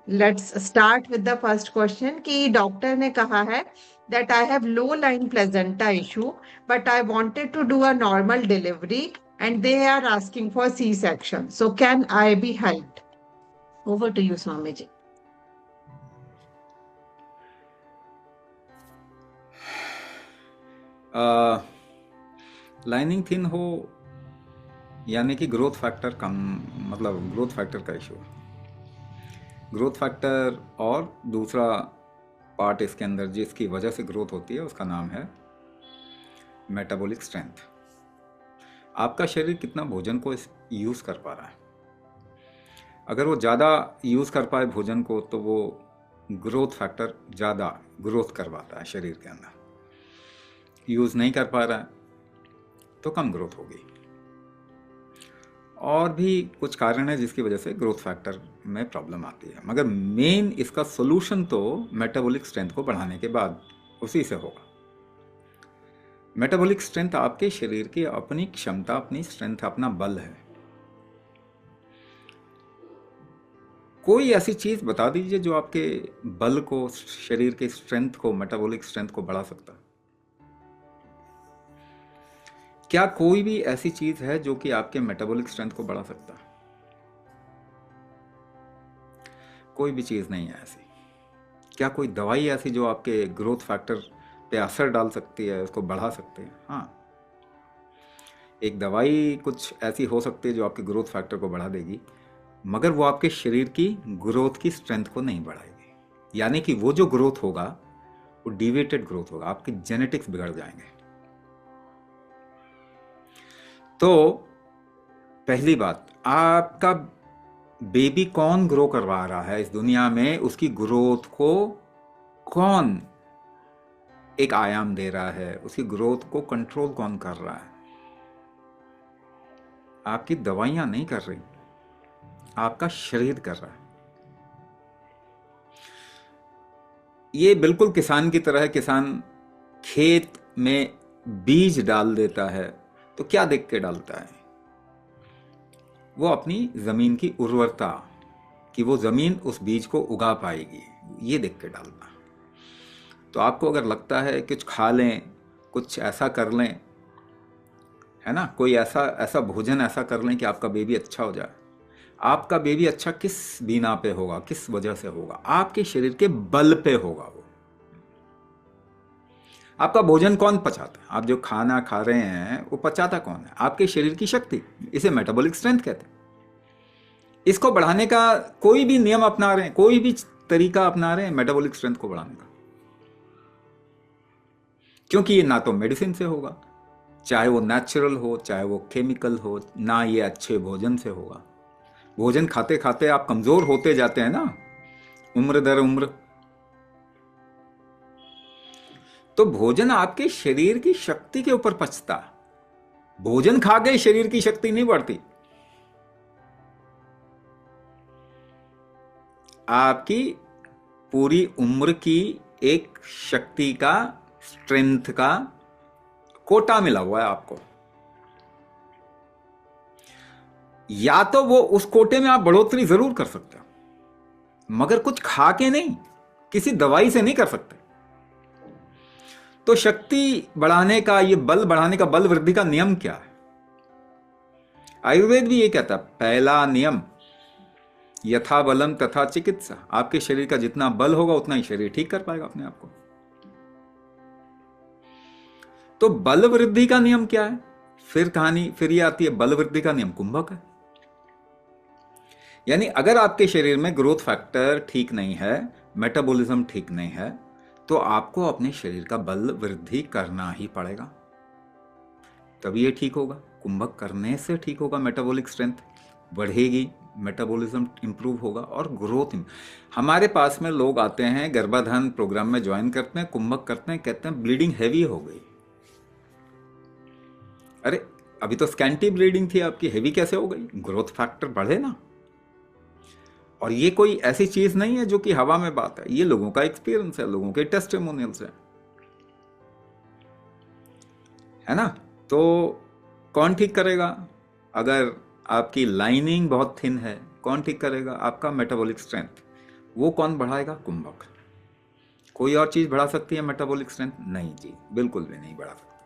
Let's start with the first question कि doctor ने कहा है that I have low line placenta issue, but I wanted to do a normal delivery and they are asking for C-section. So can I be helped? Over to you, Swamiji. Lining thin हो यानी कि growth factor कम, मतलब growth factor का issue. Growth factor और दूसरा part इसके अंदर जिसकी वजह से ग्रोथ होती है उसका नाम है मेटाबॉलिक स्ट्रेंथ। आपका शरीर कितना भोजन को यूज़ कर पा रहा है। अगर वो ज़्यादा यूज़ कर पाए भोजन को तो वो ग्रोथ फैक्टर ज़्यादा ग्रोथ करवाता है शरीर के अंदर। यूज़ नहीं कर पा रहा है तो कम ग्रोथ होगी। और भी कुछ कारण है जिसकी वजह से ग्रोथ फैक्टर में प्रॉब्लम आती है, मगर मेन इसका सोल्यूशन तो मेटाबॉलिक स्ट्रेंथ को बढ़ाने के बाद उसी से होगा। मेटाबॉलिक स्ट्रेंथ आपके शरीर की अपनी क्षमता, अपनी स्ट्रेंथ, अपना बल है। कोई ऐसी चीज बता दीजिए जो आपके बल को, शरीर के स्ट्रेंथ को, मेटाबॉलिक स्ट्रेंथ को बढ़ा सकता है। क्या कोई भी ऐसी चीज है जो कि आपके मेटाबॉलिक स्ट्रेंथ को बढ़ा सकता है? कोई भी चीज नहीं है ऐसी। क्या कोई दवाई ऐसी जो आपके ग्रोथ फैक्टर पे असर डाल सकती है, उसको बढ़ा सकती है? हाँ, एक दवाई कुछ ऐसी हो सकती है जो आपके ग्रोथ फैक्टर को बढ़ा देगी, मगर वो आपके शरीर की ग्रोथ की स्ट्रेंथ को नहीं बढ़ाएगी। यानी कि वो जो ग्रोथ होगा वो डिविएटेड ग्रोथ होगा, आपके जेनेटिक्स बिगड़ जाएंगे। तो पहली बात, आपका बेबी कौन ग्रो करवा रहा है इस दुनिया में, उसकी ग्रोथ को कौन एक आयाम दे रहा है, उसकी ग्रोथ को कंट्रोल कौन कर रहा है? आपकी दवाइयां नहीं कर रही, आपका शरीर कर रहा है। ये बिल्कुल किसान की तरह है। किसान खेत में बीज डाल देता है तो क्या देख के डालता है? वो अपनी जमीन की उर्वरता, कि वो जमीन उस बीज को उगा पाएगी, ये देख के डालता है। तो आपको अगर लगता है कुछ खा लें, कुछ ऐसा कर लें, है ना, कोई ऐसा ऐसा भोजन ऐसा कर लें कि आपका बेबी अच्छा हो जाए। आपका बेबी अच्छा किस बिना पे होगा, किस वजह से होगा? आपके शरीर के बल पे होगा। वो आपका भोजन कौन पचाता है? आप जो खाना खा रहे हैं वो पचाता कौन है? आपके शरीर की शक्ति। इसे मेटाबॉलिक स्ट्रेंथ कहते हैं। इसको बढ़ाने का कोई भी नियम अपना रहे हैं, कोई भी तरीका अपना रहे हैं मेटाबॉलिक स्ट्रेंथ को बढ़ाने का, क्योंकि ये ना तो मेडिसिन से होगा, चाहे वो नेचुरल हो चाहे वो केमिकल हो, ना ये अच्छे भोजन से होगा। भोजन खाते खाते आप कमजोर होते जाते हैं ना, उम्र दर उम्र। तो भोजन आपके शरीर की शक्ति के ऊपर पचता। भोजन खा के शरीर की शक्ति नहीं बढ़ती। आपकी पूरी उम्र की एक शक्ति का, स्ट्रेंथ का कोटा मिला हुआ है आपको। या तो वो उस कोटे में आप बढ़ोतरी जरूर कर सकते हो, मगर कुछ खा के नहीं, किसी दवाई से नहीं कर सकते। तो शक्ति बढ़ाने का, ये बल बढ़ाने का, बल वृद्धि का नियम क्या है? आयुर्वेद भी ये कहता है, पहला नियम यथा बलम तथा चिकित्सा। आपके शरीर का जितना बल होगा उतना ही शरीर ठीक कर पाएगा अपने आप को। तो बल वृद्धि का नियम क्या है? फिर ये आती है, बल वृद्धि का नियम कुंभक है। यानी अगर आपके शरीर में ग्रोथ फैक्टर ठीक नहीं है, मेटाबॉलिज्म ठीक नहीं है, तो आपको अपने शरीर का बल वृद्धि करना ही पड़ेगा, तभी ये ठीक होगा। कुंभक करने से ठीक होगा, मेटाबॉलिक स्ट्रेंथ बढ़ेगी, मेटाबॉलिज्म इंप्रूव होगा और ग्रोथ। हमारे पास में लोग आते हैं, गर्भाधान प्रोग्राम में ज्वाइन करते हैं, कुंभक करते हैं, कहते हैं ब्लीडिंग हैवी हो गई। अरे अभी तो स्कैंटी ब्लीडिंग थी आपकी, हैवी कैसे हो गई? ग्रोथ फैक्टर बढ़े ना। और ये कोई ऐसी चीज नहीं है जो कि हवा में बात है, ये लोगों का एक्सपीरियंस है, लोगों के टेस्टिमोनियल्स है ना। तो कौन ठीक करेगा? अगर आपकी लाइनिंग बहुत थिन है, कौन ठीक करेगा? आपका मेटाबॉलिक स्ट्रेंथ। वो कौन बढ़ाएगा? कुंभक। कोई और चीज बढ़ा सकती है मेटाबॉलिक स्ट्रेंथ? नहीं जी, बिल्कुल भी नहीं बढ़ा सकती।